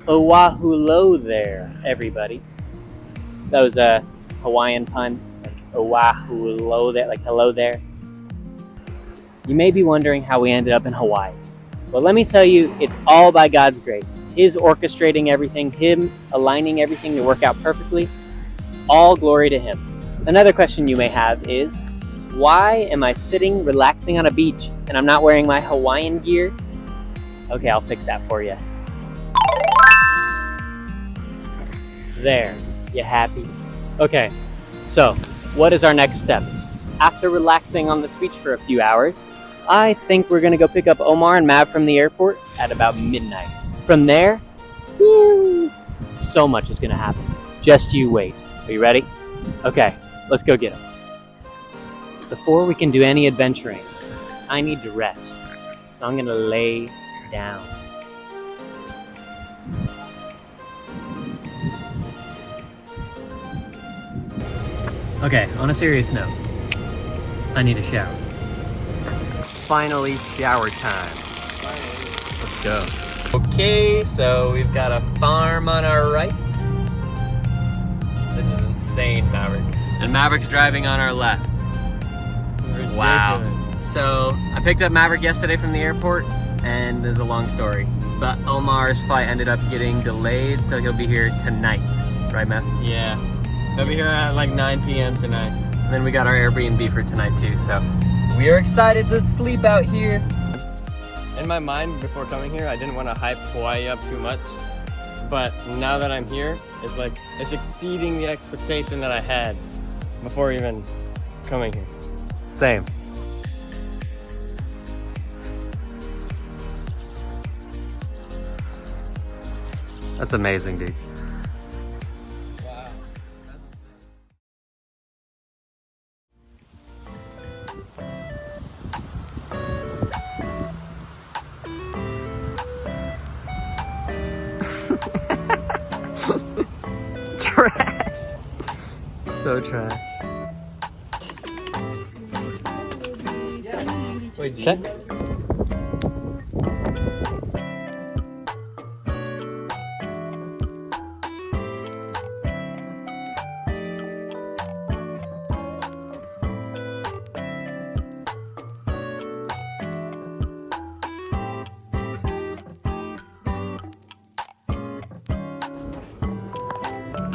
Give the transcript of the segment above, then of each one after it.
Oahulo there, everybody. That was a Hawaiian pun, like Oahulo there, like hello there. You may be wondering how we ended up in Hawaii. Well, let me tell you, it's all by God's grace. His orchestrating everything, Him aligning everything to work out perfectly. All glory to Him. Another question you may have is, why am I sitting, relaxing on a beach, and I'm not wearing my Hawaiian gear? Okay, I'll fix that for you. There, you happy? Okay, so what is our next steps? After relaxing on this beach for a few hours, I think we're gonna go pick up Omar and Mav from the airport at about midnight. From there, woo, so much is gonna happen. Just you wait. Are you ready? Okay, let's go get them. Before we can do any adventuring, I need to rest. So I'm gonna lay down. Okay, on a serious note, I need a shower. Finally, shower time. Let's go. Okay, so we've got a farm on our right. This is insane, Maverick. And Maverick's driving on our left. Wow. So I picked up Maverick yesterday from the airport, and there's a long story. But Omar's flight ended up getting delayed, so he'll be here tonight. Right, Matt? Yeah. He'll be here at like 9 p.m. tonight. And then we got our Airbnb for tonight too, so we are excited to sleep out here. In my mind, before coming here, I didn't want to hype Hawaii up too much. But now that I'm here, it's like, it's exceeding the expectation that I had before even coming here. Same. That's amazing, dude. Wow. Trash. So trash. Wait, Check.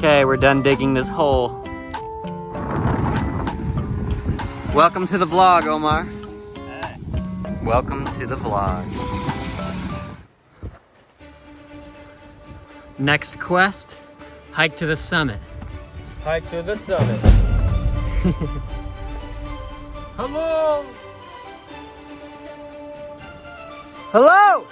Okay, we're done digging this hole. Welcome to the vlog, Omar. Hey. Welcome to the vlog. Next quest, hike to the summit. Hike to the summit. Hello! Hello!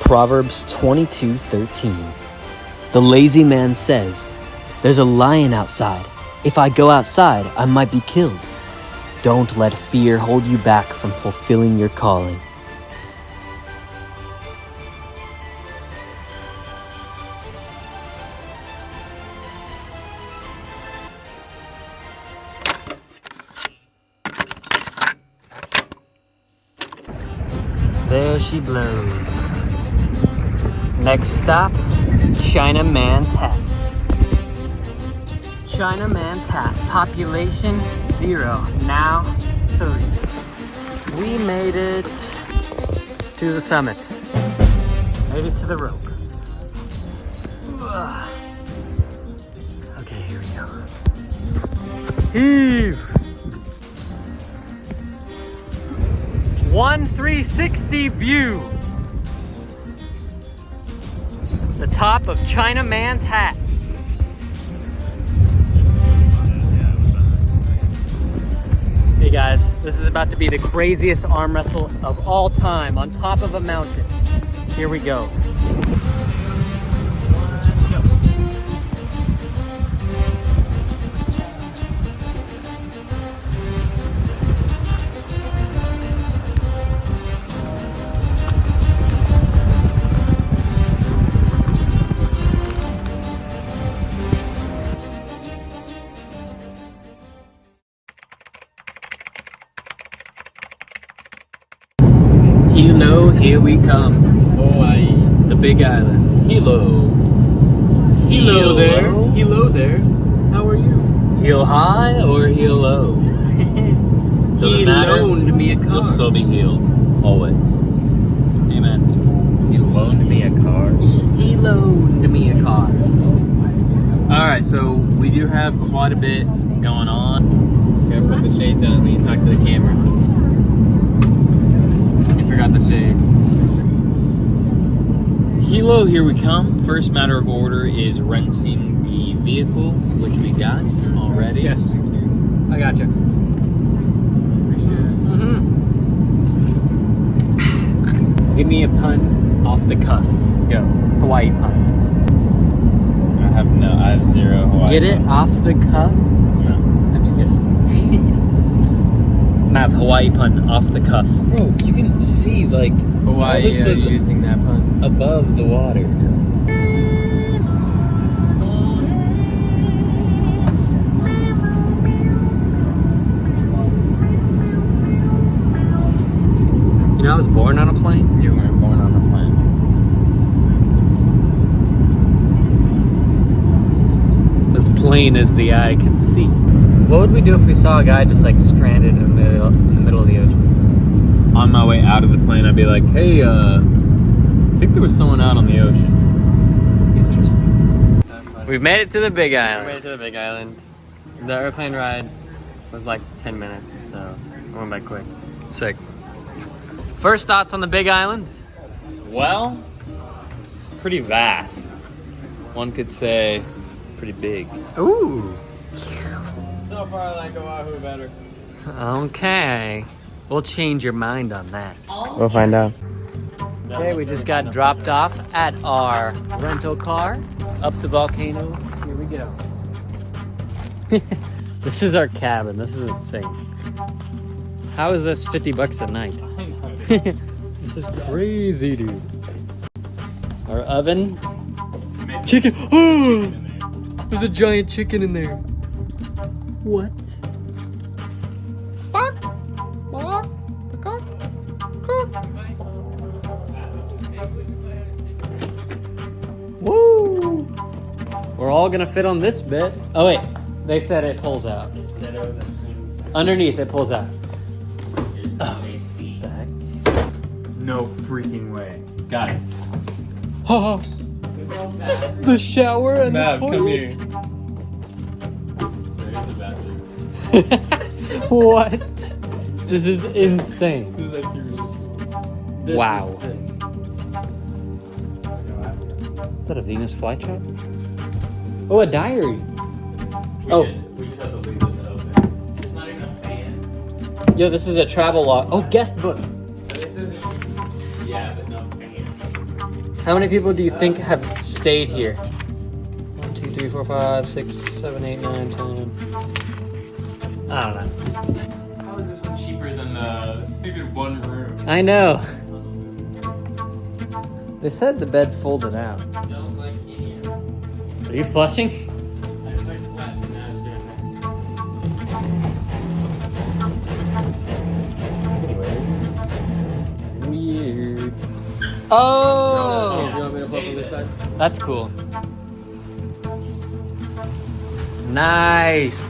Proverbs 22:13. The lazy man says, "There's a lion outside. If I go outside, I might be killed." Don't let fear hold you back from fulfilling your calling. There she blows. Next stop, China Man's Hat. China Man's Hat, population 0, now 3. We made it to the summit. Made it to the rope. Okay, here we go. Heave! 360 view. The top of China Man's Hat. Hey guys, this is about to be the craziest arm wrestle of all time on top of a mountain. Here we go. Hilo, here we come. Hawaii. The Big Island. Hilo. Hilo there. Hilo there. How are you? Heel high or heel low? Doesn't He matter. loaned me a car. You'll still be healed. Always. Amen. He loaned me a car. He loaned me a car. Alright, so we do have quite a bit going on. Gotta put the shades on when you talk to the camera. You forgot the shades. Hilo, here we come. First matter of order is renting the vehicle, which we got already. Yes. I got you. Appreciate it. Give me a pun off the cuff. Go. Hawaii pun. I have zero Hawaii. Get it off the cuff? No. I'm just kidding. Mav, Hawaii pun off the cuff. Bro, you can see like Hawaii this was using that pun. above the water. You know, I was born on a plane. You weren't born on a plane. As plain as the eye can see. What would we do if we saw a guy just like stranded in the middle of the ocean? On my way out of the plane, I'd be like, hey, I think there was someone out on the ocean. Interesting. We've made it to the Big We Island. made it to the Big Island. The airplane ride was like 10 minutes, so I went by quick. Sick. First thoughts on the Big Island? Well, it's pretty vast. One could say pretty big. Ooh. So far, I like Oahu better. Okay. We'll change your mind on that. We'll find out. Okay, we just got dropped off at our rental car up the volcano. Here we go. This is our cabin. This is insane. How is this $50 a night? This is crazy, dude. Our oven. Chicken. Oh, there's a giant chicken in there. What? Woo! We're all gonna fit on this bit. Oh wait, they said it pulls out. Underneath it pulls out. Oh, the heck? No freaking way. Guys. Oh, the shower and Mav, the come toilet. here. There's the bathroom. What? This is insane. This is actually really cool. This wow. Is that a Venus flytrap? Oh, a diary. Oh. We just have to leave this open. It's not even a fan. Yo, this is a travel log. Oh, guest book. Yeah, but no fan. How many people do you think have stayed here? 1, 2, 3, 4, 5, 6, 7, 8, 9, 10. I don't know. How is this one cheaper than the stupid one room? I know. They said the bed folded out. Don't like any of it. Are you flushing? I just like flashing now doing Weird. that. Oh! Do you want me to pull from this side? That's cool. Nice.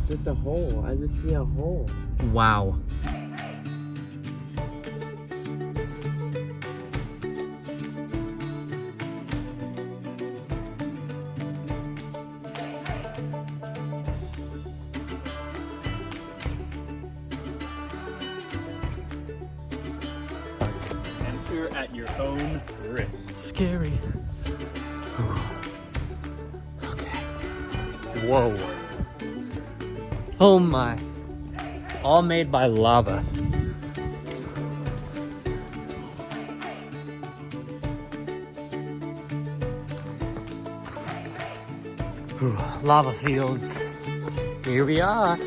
Just a hole. I just see a hole. Wow. Enter at your own risk. Scary. Okay. Whoa. Oh my. All made by lava. Lava fields. Here we are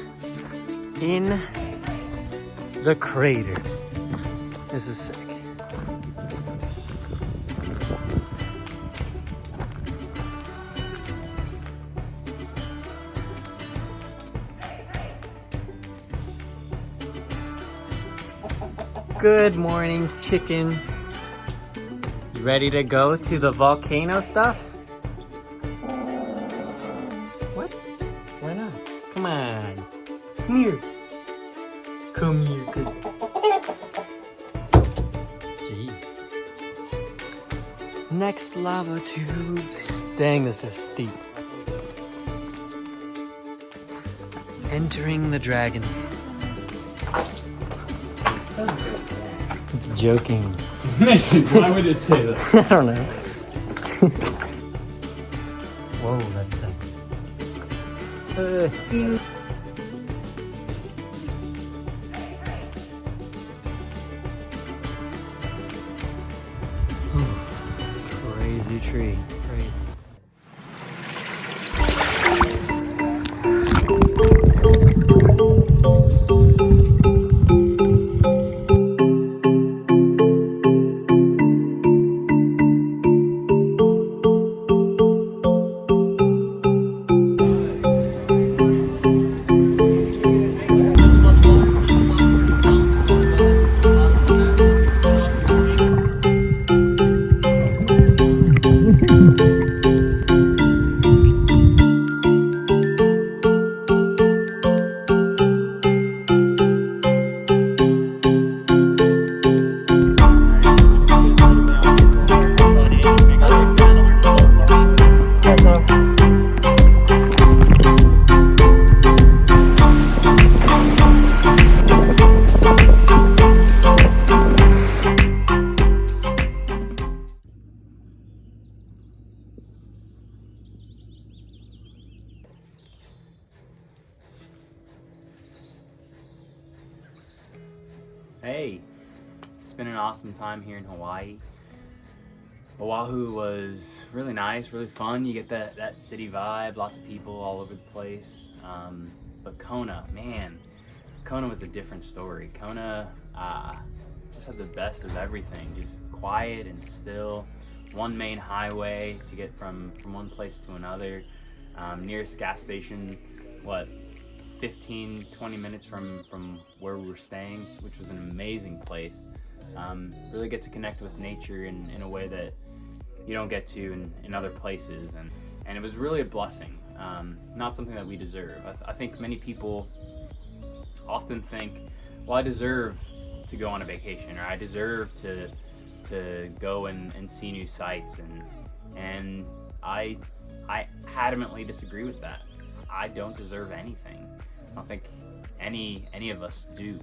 in the crater. This is sick. Good morning, chicken. You ready to go to the volcano stuff? What? Why not? Come on. Come here. Come here, good. Jeez. Next lava tubes. Dang, this is steep. Entering the dragon. It's joking. Why would it say that? I don't know. Whoa, that's crazy tree. Crazy. Hey, it's been an awesome time here in Hawaii. Oahu was really nice, really fun. You get that city vibe, lots of people all over the place. But Kona, man, Kona was a different story. Kona just had the best of everything, just quiet and still. One main highway to get from one place to another. Nearest gas station, 15-20 minutes from where we were staying, which was an amazing place. Really get to connect with nature in a way that you don't get to in other places, and it was really a blessing, not something that we deserve. I think many people often think, well, I deserve to go on a vacation, or I deserve to go and see new sights, and I adamantly disagree with that. I don't deserve anything. I don't think any of us do.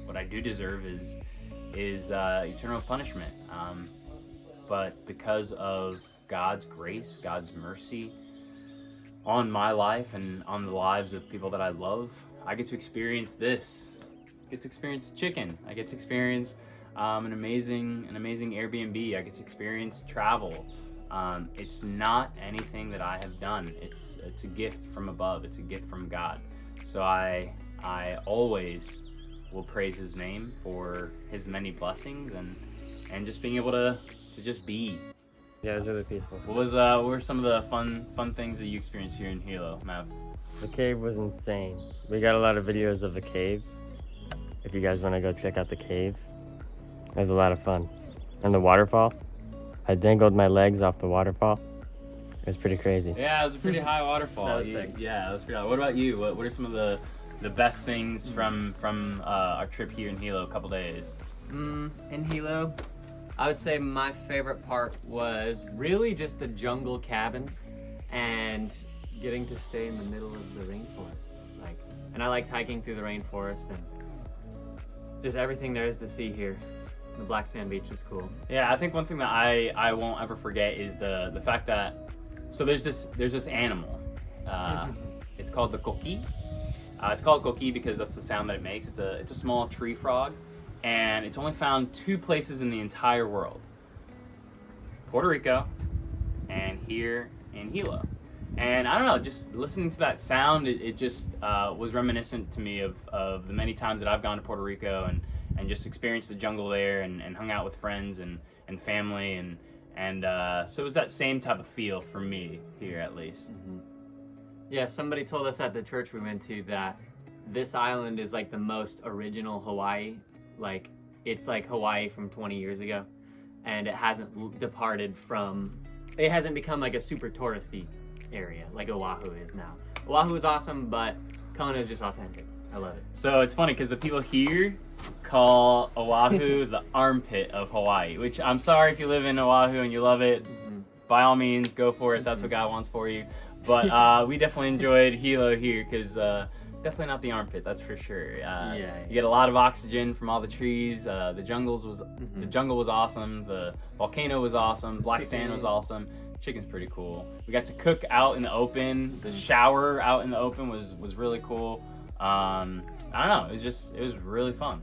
What I do deserve is eternal punishment. But because of God's grace, God's mercy on my life and on the lives of people that I love, I get to experience this. I get to experience chicken. I get to experience an amazing Airbnb. I get to experience travel. It's not anything that I have done. It's a gift from above. It's a gift from God. So I always will praise His name for His many blessings and just being able to just be. Yeah, it was really peaceful. What were some of the fun things that you experienced here in Hilo, Mav? The cave was insane. We got a lot of videos of the cave. If you guys want to go check out the cave, it was a lot of fun. And the waterfall, I dangled my legs off the waterfall. It was pretty crazy. Yeah, it was a pretty high waterfall. That was sick. Yeah, that was pretty high. What about you? What are some of the best things from our trip here in Hilo, a couple days? In Hilo, I would say my favorite part was really just the jungle cabin and getting to stay in the middle of the rainforest. And I liked hiking through the rainforest and just everything there is to see here. The black sand beach was cool. Yeah, I think one thing that I won't ever forget is the fact that there's this animal. It's called the koki. It's called koki because that's the sound that it makes. It's a small tree frog, and it's only found 2 places in the entire world: Puerto Rico and here in Hilo. And I don't know, just listening to that sound, it just was reminiscent to me of the many times that I've gone to Puerto Rico and just experienced the jungle there and hung out with friends and family and so it was that same type of feel for me here, at least. Mm-hmm. Yeah, somebody told us at the church we went to that this island is like the most original Hawaii. Like it's like Hawaii from 20 years ago, and it hasn't departed from. It hasn't become like a super touristy area like Oahu is now. Oahu is awesome, but Kona is just authentic. I love it. So it's funny because the people here call Oahu the armpit of Hawaii, which I'm sorry if you live in Oahu and you love it. By all means, go for it. That's what God wants for you. But we definitely enjoyed HILO here because definitely not the armpit, that's for sure. You get a lot of oxygen from all the trees. The jungle was awesome. The volcano was awesome. Black sand was awesome. Chicken's pretty cool. We got to cook out in the open. The shower out in the open was really cool. I don't know. It was really fun.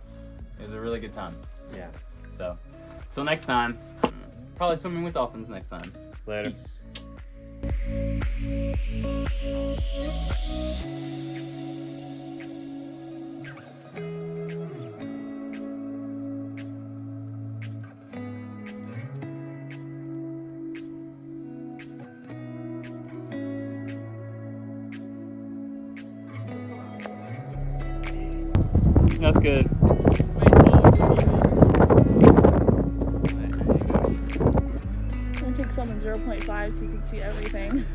It was a really good time. Yeah. So, till next time. Probably swimming with dolphins next time. Later. Peace. That's good. I'm gonna take some in 0.5 so you can see everything.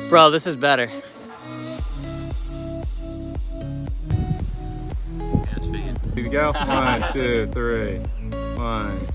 Bro, this is better. Here we go. 1, 2, 3. 1,